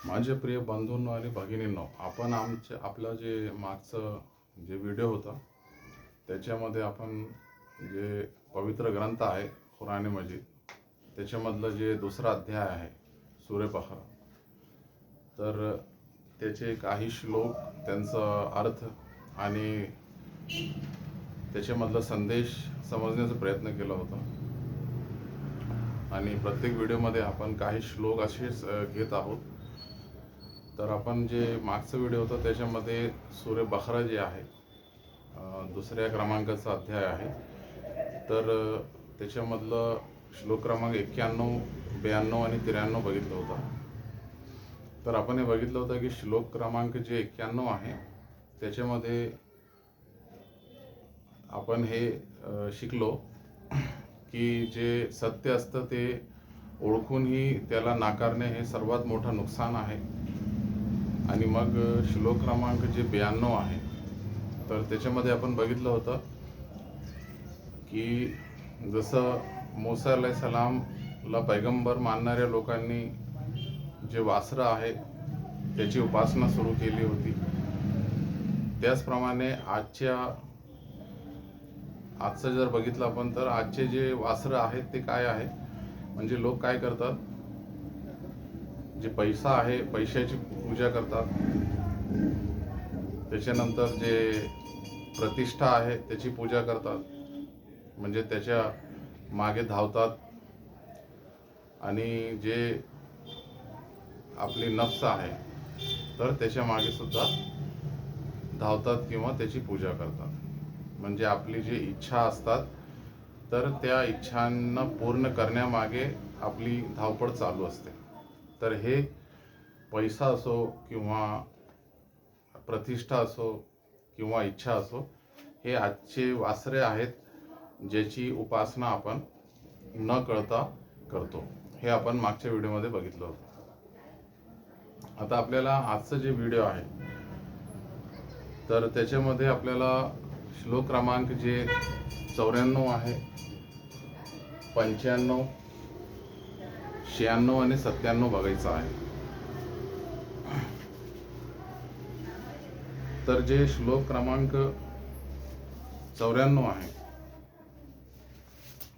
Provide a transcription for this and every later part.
माझे प्रिय बंधूंनो आणि भगिनींनो, आपण आपलं जे मागचं जे व्हिडिओ होता त्याच्यामध्ये आपण जे पवित्र ग्रंथ आहे कुराण मजीद, त्याच्यामधलं जे दुसरा अध्याय आहे सूरे बकरा, तर त्याचे काही श्लोक, त्यांचा अर्थ आणि त्याच्यामधला संदेश समजण्याचा प्रयत्न केला होता. आणि प्रत्येक व्हिडिओमध्ये आपण काही श्लोक असेच घेत आहोत. तर आपण जे मागचा व्हिडिओ होता त्याच्यामध्ये सूरे बकरा जे आहे दुसऱ्या क्रमांकाचा अध्याय आहे, तर त्याच्यामधलं श्लोक क्रमांक 91, 92 आणि 93 बघितलं होता. तर आपण हे बघितलं होतं की श्लोक क्रमांक जे 91 आहे त्याच्यामध्ये आपण हे शिकलो की जे सत्य असतं ते ओळखूनही त्याला नाकारणे हे सर्वात मोठं नुकसान आहे. आणि मग श्लोक क्रमांक जे 92 आहे, तर त्याच्यामध्ये आपण बघितलं होतं की जसं मूसा अलैहिस्सलामला पैगंबर मानणाऱ्या लोकांनी जे वासरं आहे त्याची उपासना सुरू केली होती, त्याचप्रमाणे आजचं जर बघितलं आपण तर आजचे जे वासरं आहेत ते काय आहे, म्हणजे लोक काय करतात, जे पैसा आहे पैशाची पूजा करतात, त्याच्यानंतर जे प्रतिष्ठा आहे त्याची पूजा करतात, म्हणजे त्याच्या मागे धावतात. आणि जे आपली नफ्स आहे तर त्याच्या मागे सुद्धा धावतात किंवा त्याची पूजा करतात. म्हणजे आपली जी इच्छा असतात तर त्या इच्छांना पूर्ण करण्यामागे आपली धावपळ चालू असते. तर हे पैसा असो किंवा प्रतिष्ठा असो किंवा इच्छा असो, हे आजचे वासरे आहेत ज्याची उपासना आपण न कळता करतो. हे आपण मागच्या व्हिडिओमध्ये बघितलं होतं. आता आपल्याला आजचं जे व्हिडिओ आहे तर त्याच्यामध्ये आपल्याला श्लोक क्रमांक जे 94 आहे, 95, 96 आणि 97 बघायचं आहे. तर जे श्लोक क्रमांक 94 आहे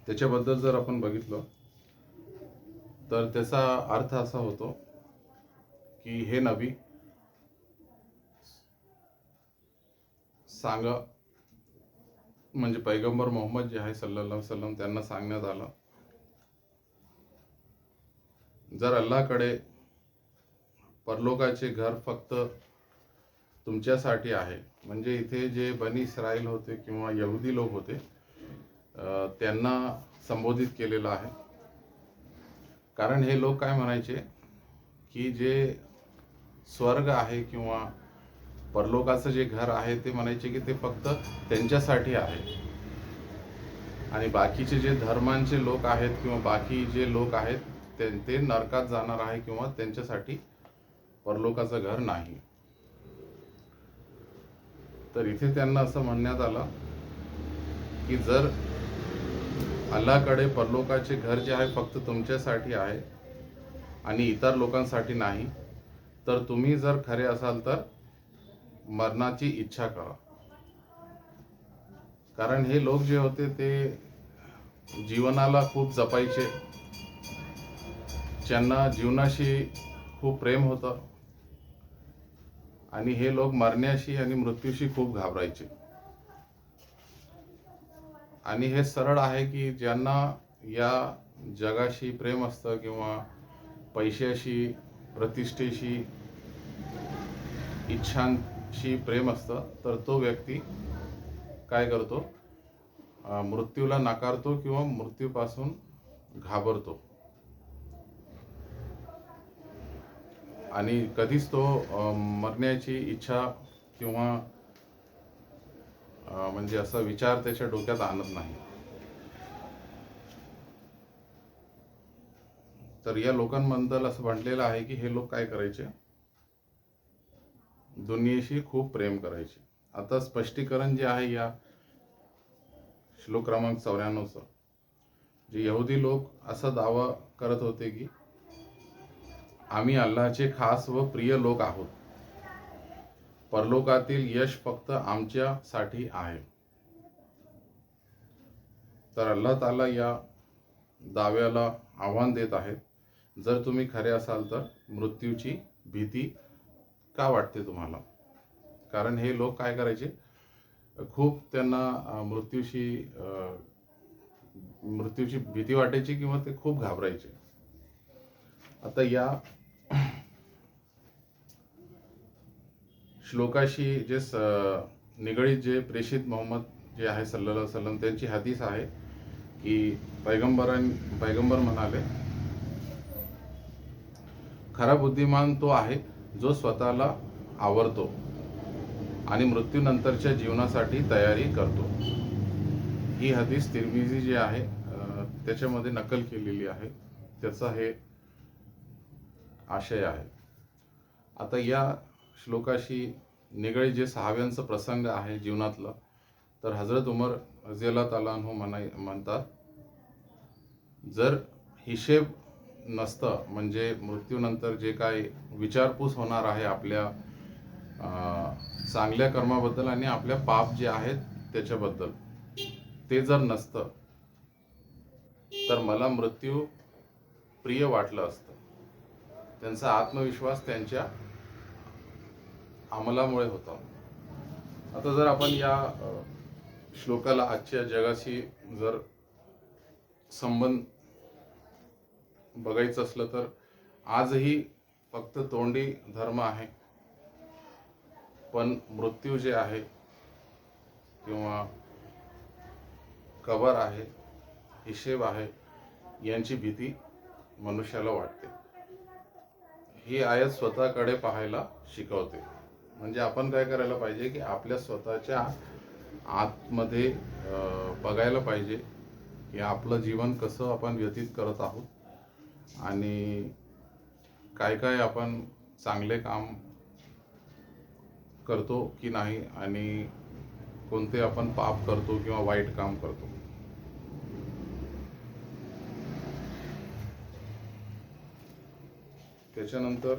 त्याच्याबद्दल जर आपण बघितलं तर त्याचा अर्थ असा होतो की हे नबी सांगा, म्हणजे पैगंबर मोहम्मद जे आहे सल्लल्लाहु अलैहि वसल्लम त्यांना सांगण्यात आलं, जर अल्लाहकडे परलोकाचे घर फक्त तुमच्यासाठी आहे, म्हणजे इथे जे बनी इस्राईल होते किंवा यहुदी लोक होते त्यांना संबोधित केलेलं आहे. कारण हे लोक काय म्हणायचे की जे स्वर्ग आहे किंवा परलोकाचं जे घर आहे ते म्हणायचे की ते फक्त त्यांच्यासाठी आहे, आणि बाकीचे जे धर्मांचे लोक आहेत किंवा बाकी जे लोक आहेत ते नरकात जाणार आहे किंवा त्यांच्यासाठी परलोकाचं घर नाही. तर इथे त्यांना असं म्हणण्यात आलं की जर अल्लाहकडे परलोकाचे घर जे आहे फक्त तुमच्यासाठी आहे आणि इतर लोकांसाठी नाही, तर तुम्ही जर खरे असाल तर मरणाची इच्छा करा. कारण हे लोक जे होते ते जीवनाला खूप जपायचे, त्यांना जीवनाशी खूप प्रेम होतं, आणि हे लोक मरण्याशी आणि मृत्यूशी खूप घाबरायचे. आणि हे सरळ आहे की ज्यांना या जगाशी प्रेम असतं किंवा पैशाशी, प्रतिष्ठेशी, इच्छांशी प्रेम असतं, तर तो व्यक्ती काय करतो, मृत्यूला नाकारतो किंवा मृत्यूपासून घाबरतो, आणि कधीच तो मरण्याची इच्छा किंवा म्हणजे असा विचार त्याच्या डोक्यात आणत नाही. तर या लोकांबद्दल असं म्हटलेलं आहे की हे लोक काय करायचे, दुनियेशी खूप प्रेम करायचे. आता स्पष्टीकरण जे आहे या श्लोक क्रमांक 94चं, जे यहुदी लोक असा दावा करत होते की आम्ही अल्लाहचे खास व प्रिय लोक आहोत. परलोकातील यश फक्त आमच्यासाठी आहे. तर अल्लाह ताला या दाव्याला आव्हान देत आहेत. जर तुम्ही खरे असाल तर मृत्यूची भीती का वाटते तुम्हाला? कारण हे लोक काय करायचे, खूप त्यांना मृत्यूची भीती वाटायची किंवा ते खूप घाबरायचे. आता या श्लोकाशी निगडीत जे प्रेषित मोहम्मद जे आहे सल्लल्लाहु अलैहि वसल्लम त्यांची हदीस आहे की पैगंबर म्हणाले, खरा बुद्धिमान तो आहे जो स्वतःला आवरतो आणि मृत्यूनंतरच्या जीवनासाठी तयारी करतो. ही हदीस तिरमिजी जे आहे त्याच्यामध्ये नकल केलेली आहे. त्याचा हे आशय आहे. आता या श्लोकाशी निगडीत जे सहाव्यांचा प्रसंग आहे जीवनातला, तर हजरत उमर रझियल्लाहु ताला अन्हु म्हणतात, जर हिशेब नसतं, म्हणजे मृत्यूनंतर जे काय विचारपूस होणार आहे आपल्या चांगल्या कर्माबद्दल आणि आपल्या पाप जे आहेत त्याच्याबद्दल, ते जर नसतं तर मला मृत्यू प्रिय वाटलं असतं. त्यांचा आत्मविश्वास त्यांच्या अमलामुळे होता. आता जर आपण या श्लोकाला आजच्या जगाशी जर संबंध बघायचं असलं तर आजही फक्त तोंडी धर्म आहे, पण मृत्यू जे आहे किंवा कबर आहे, हिशेब आहे, यांची भीती मनुष्याला वाटते. ही आयत स्वतःकडे पाहायला शिकवते. म्हणजे आपण काय करायला पाहिजे की आपल्या स्वतःच्या आतमध्ये बघायला पाहिजे की आपलं जीवन कसं आपण व्यतीत करत आहोत आणि काय काय आपण चांगले काम करतो की नाही आणि कोणते आपण पाप करतो किंवा वाईट काम करतो. त्याच्यानंतर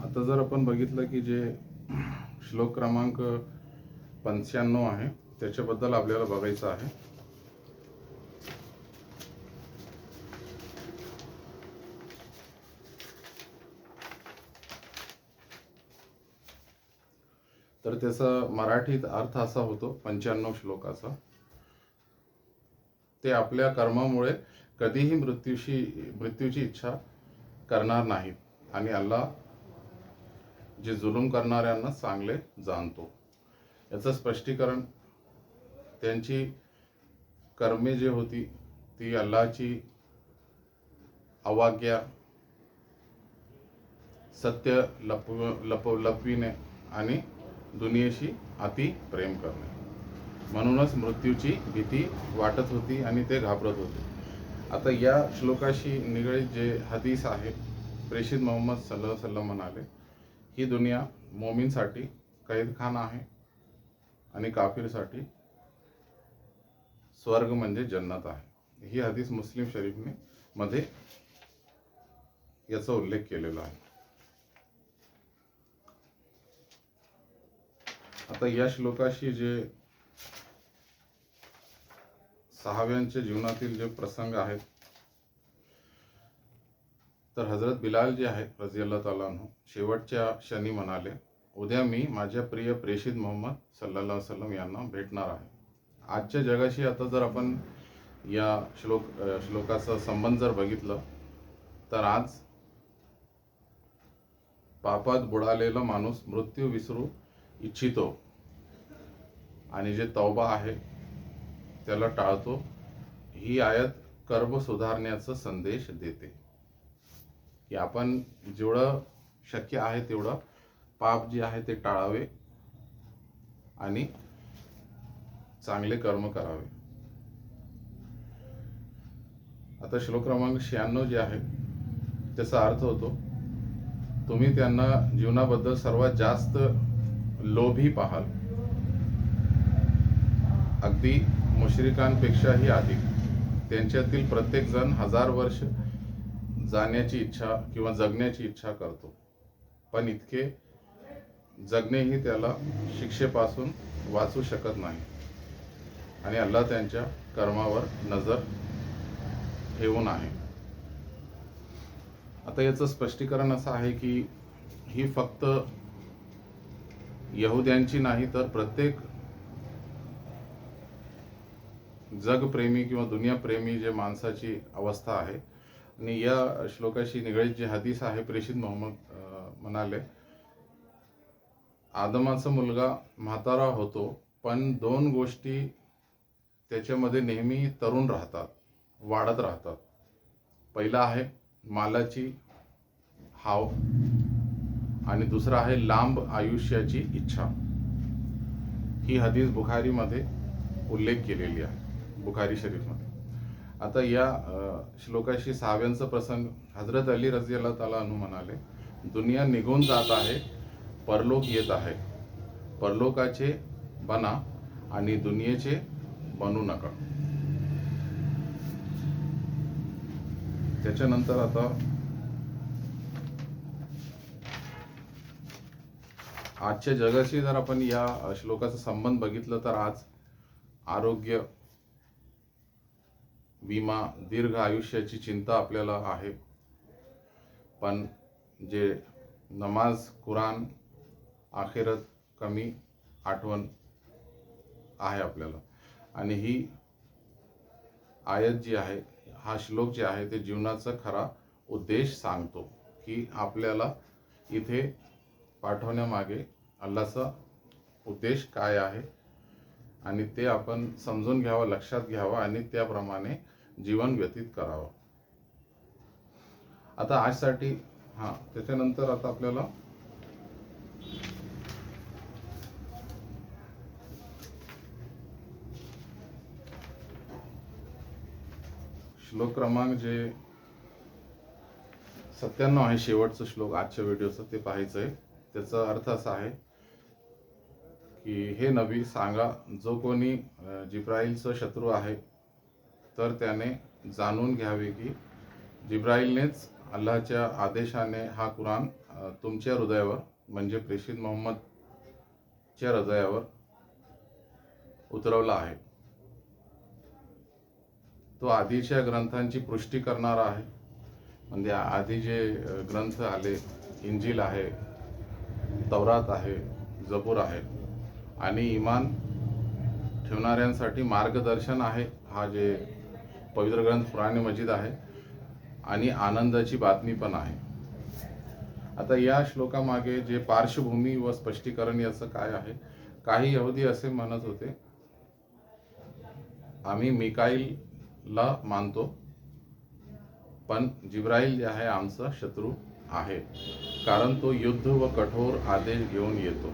आता जर आपण बघितलं की जे श्लोक क्रमांक 95 आहे त्याच्याबद्दल आपल्याला बघायचं आहे. तर त्याचा मराठीत अर्थ असा होतो 95 श्लोकाचा, ते आपल्या कर्मामुळे कधीही मृत्यूची इच्छा करणार नाहीत आणि अल्लाह जे जुलूम करणाऱ्यांना चांगले जाणतो. याचं स्पष्टीकरण, त्यांची कर्मे जी होती ती अल्लाहची अवाज्ञा, सत्य लपविणे आणि दुनियेशी अति प्रेम करणे, म्हणूनच मृत्यूची भीती वाटत होती आणि ते घाबरत होते. आता या श्लोकाशी निगडीत जे हदीस आहे, प्रेषित मोहम्मद सल्लल्लाहु अलैहि वसल्लम म्हणाले, ही दुनिया मोमीनसाठी कैदखाना आहे आणि काफिरसाठी स्वर्ग म्हणजे जन्नत आहे. ही हदीस मुस्लिम शरीफने मध्ये याचा उल्लेख केलेला आहे. आता या श्लोकाशी जे सहाव्यांच्या जीवनातील जे प्रसंग आहेत, तर हजरत बिलाल जे आहेत रझियल्लाहु ताला अन्हु शेवटच्या क्षणी म्हणाले, उद्या मी माझ्या प्रिय प्रेषित मोहम्मद सल्लल्लाहु अलैहि वसल्लम यांना भेटणार आहे. आजच्या जगाशी आता जर आपण या श्लोकाचा संबंध जर बघितलं तर आज पापात बुडालेला माणूस मृत्यू विसरू इच्छितो आणि जे तौबा आहे त्याला टाळतो. ही आयत कर्म सुधारण्याचा संदेश देते की आपण जेवढं शक्य आहे तेवढं पाप जे आहे ते टाळावे आणि चांगले कर्म करावे. आता श्लोक क्रमांक 96 जे आहे त्याचा अर्थ होतो, तुम्ही त्यांना जीवनाबद्दल सर्वात जास्त लोभी पाहाल, अगदी मुश्रिकांपेक्षाही अधिक. त्यांच्यातील प्रत्येक जण 1000 वर्ष जाण्याची इच्छा किंवा जगण्याची इच्छा करतो, पण इतके जगणेही त्याला शिक्षेपासून वाचू शकत नाही आणि अल्लाह त्यांच्या कर्मावर नजर ठेवून आहे. आता याचं स्पष्टीकरण असं आहे की ही फक्त यहुद्यांची नाही तर प्रत्येक जगप्रेमी किंवा दुनियाप्रेमी जे माणसाची अवस्था आहे. आणि या श्लोकाशी निगडीत जे हदीस आहे, प्रेषित मोहम्मद म्हणाले, आदमाचा मुलगा म्हातारा होतो पण 2 गोष्टी त्याच्यामध्ये नेहमी तरुण राहतात, वाढत राहतात. पहिला आहे मालाची हाव आणि दुसरा आहे लांब आयुष्याची इच्छा. ही हदीस बुखारीमध्ये उल्लेख केलेली आहे, बुखारी शरीफमध्ये. आता या श्लोकाशी 6व्यांचा प्रसंग, हजरत अली रझियल्लाहु ताला अन्हु म्हणाले, दुनिया निघून जात आहे, परलोक येत आहे. परलोकाचे बना आणि दुनियेचे बनू नका. त्याच्यानंतर आता आजच्या जगाशी जर आपण या श्लोकाचा संबंध बघितलं तर आज आरोग्य, विमा, दीर्घ आयुष्याची चिंता आपल्याला आहे, पण जे नमाज, कुराण, आखिरत कमी आठवण आहे आपल्याला. आणि ही आयत जी आहे, हा श्लोक जे आहे ते जीवनाचा खरा उद्देश सांगतो की आपल्याला इथे पाठवण्यामागे अल्लाहचा उद्देश काय आहे आणि ते आपण समजून घ्यावं, लक्षात घ्यावं आणि त्याप्रमाणे जीवन व्यतीत करावं. आता आजसाठी त्याच्यानंतर आता आपल्याला श्लोक क्रमांक जे 97 आहे, शेवटचा श्लोक आजच्या व्हिडिओचा, ते पाहायचं आहे. त्याचा अर्थ असा आहे की हे नबी सांगा, जो कोणी जिब्राईलचा शत्रू आहे तर त्याने जाणून घ्यावे की जिब्राईलनेच अल्लाहच्या आदेशाने हा कुराण तुमच्या हृदयावर, म्हणजे प्रेषित मोहम्मदच्या हृदयावर उतरवला आहे. तो आधीच्या ग्रंथांची पुष्टी करणारा आहे. म्हणजे आधी जे ग्रंथ आले, इंजिल आहे, तौरात आहे, जबूर आहे, आणि ईमान ठेवणाऱ्यांसाठी मार्गदर्शन आहे हा जे पवित्र ग्रंथ कुराण मजीद आहे, आणि आनंदाची बातमी पण आहे. आता या श्लोकामागे जे पार्श्वभूमी व स्पष्टीकरण याचं काय आहे, काही यहुदी असे म्हणत होते, आम्ही मिकाईलला मानतो पण जिब्राईल जे आहे आमचा शत्रू आहे, कारण तो युद्ध व कठोर आदेश घेऊन येतो.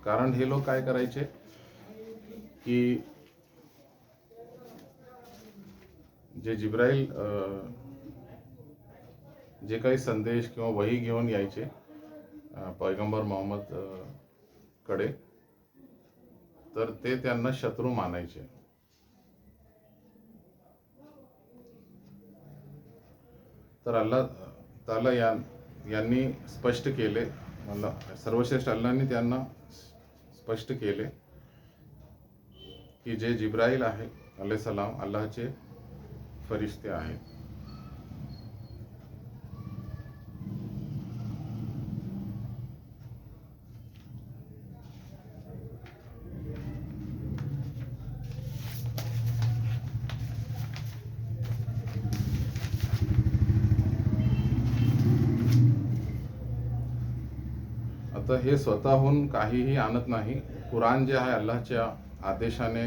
कारण हे लोक काय करायचे की जे जिब्राईल जे काही संदेश किंवा वही घेऊन यायचे पैगंबर मोहम्मद कडे, तर ते त्यांना शत्रू मानायचे. तर अल्लाह ताला यांनी स्पष्ट केले, सर्वश्रेष्ठ अल्लाहने त्यांना स्पष्ट केले की जे जिब्राईल आहे अलैहिस्सलाम अल्लाहचे फरिश्ते आहेत. आता हे स्वतःहून काहीही आणत नाही. कुराण जे आहे अल्लाहच्या आदेशाने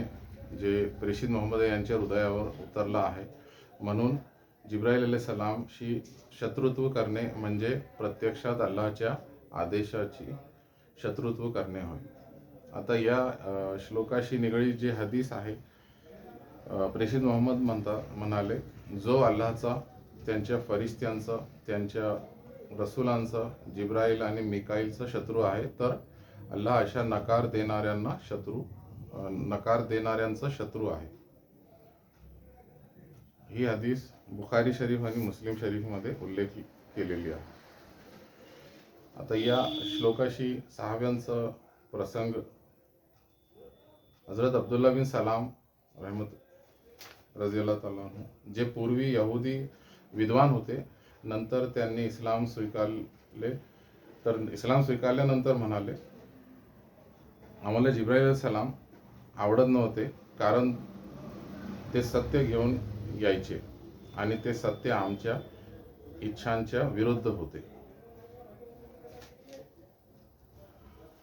जे प्रेषित मोहम्मद यांच्या हृदयावर उतरला आहे, म्हणून जिब्राईल अलैहिस्सलामशी शत्रुत्व करणे म्हणजे प्रत्यक्षात अल्लाहच्या आदेशाची शत्रुत्व करणे होय. आता या श्लोकाशी निगडीत जे हदीस आहे, प्रेषित मोहम्मद म्हणाले, जो अल्लाहचा, त्यांच्या फरिश्त्यांचा, त्यांच्या रसूलांचा, जिब्राईल आणि मिकाईलचा शत्रू आहे, तर अल्लाह अशा नकार देणाऱ्यांचा शत्रू आहे. ही हदीस बुखारी शरीफ आणि मुस्लिम शरीफमध्ये उल्लेख केलेली आहे. आता या श्लोकाशी सहाव्यांचा प्रसंग, हजरत अब्दुल्ला बिन सलाम रहमत रझियल्लाहु ताला अन्हु, जे पूर्वी यहुदी विद्वान होते, नंतर त्यांनी इस्लाम स्वीकारले, तर इस्लाम स्वीकारल्यानंतर म्हणाले, आम्हाला जिब्राईल अलैहिस्सलाम आवडत नव्हते, कारण ते सत्य घेऊन यायचे आणि ते सत्य आमच्या इच्छांच्या विरुद्ध होते.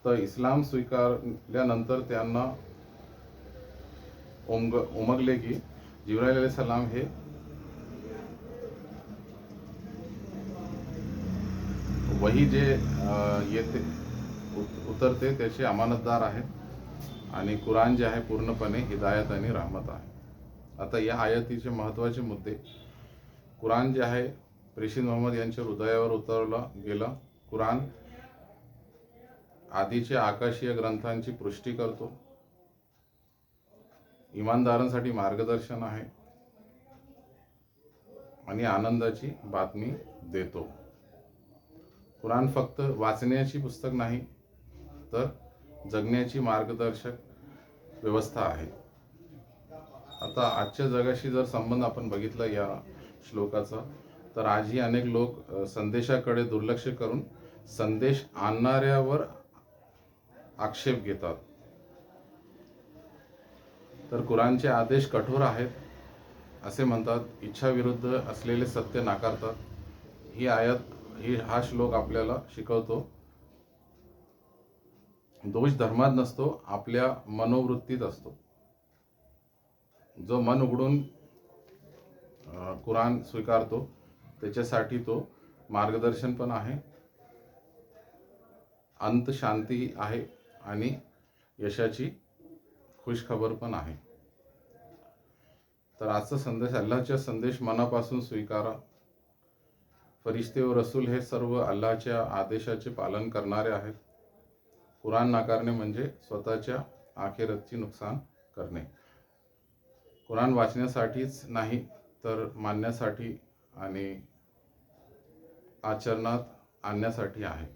तर इस्लाम स्वीकारल्यानंतर त्यांना उमगले की जिब्राईल अलैहिस्सलाम हे वही जे येते उतरते त्याचे अमानतदार आहेत आणि कुराण जे आहे पूर्णपणे हिदायत आणि रहमत आहे. आता या आयतीचे महत्त्वाचे मुद्दे, कुराण जे आहे प्रेषित मोहम्मद यांच्या हृदयावर उतरवला गेला. कुराण आधीच्या आकाशीय ग्रंथांची पुष्टी करतो, इमानदारांसाठी मार्गदर्शन आहे आणि आनंदाची बातमी देतो. कुराण फक्त वाचण्याची पुस्तक नाही, तर जगण्याची मार्गदर्शक व्यवस्था आहे. आता आजच्या जगाशी जर संबंध आपण बघितला या श्लोकाचा, तर आजही अनेक लोक संदेशाकडे दुर्लक्ष करून संदेश आणणाऱ्यावर आक्षेप घेतात. तर कुराणचे आदेश कठोर आहेत असे म्हणतात, इच्छाविरुद्ध असलेले सत्य नाकारतात. हा श्लोक आपल्याला शिकवतो, दोष धर्मात नसतो, आपल्या मनोवृत्तीत असतो. जो मन उघडून कुराण स्वीकारतो त्याच्यासाठी तो मार्गदर्शन पण आहे, अंत शांती आहे आणि यशाची खुशखबर पण आहे. तर आजचा संदेश, अल्लाहचा संदेश मनापासून स्वीकारा. फरिश्ते व रसूल हे सर्व अल्लाहच्या आदेशाचे पालन करणारे आहेत. कुराण नाकारणे म्हणजे स्वतःच्या आखिरतची नुकसान करणे. कुराण वाचण्यासाठीच नाही, तर मानण्यासाठी आणि आचरणात आणण्यासाठी आहे.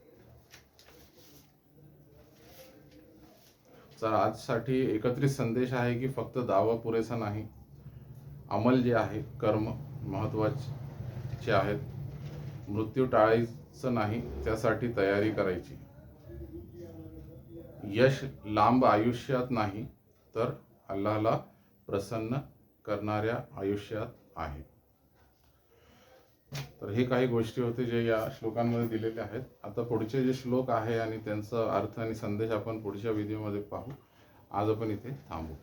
तर आजसाठी एकत्रित संदेश आहे की फक्त दावा पुरेसा नाही, अमल जे आहे, कर्म महत्त्वाचे आहेत. मृत्यू टाळायचं नाही, त्यासाठी तयारी करायची. यश लांब आयुष्यात नाही, तर अल्लाहला प्रसन्न करणाऱ्या आयुष्यात आहे. तर हे काही गोष्टी होते जे या श्लोकांमध्ये दिलेले आहेत. आता पुढचे जे श्लोक आहे आणि त्यांचा अर्थ आणि संदेश आपण पुढच्या व्हिडिओमध्ये पाहू. आज आपण इथे थांबू.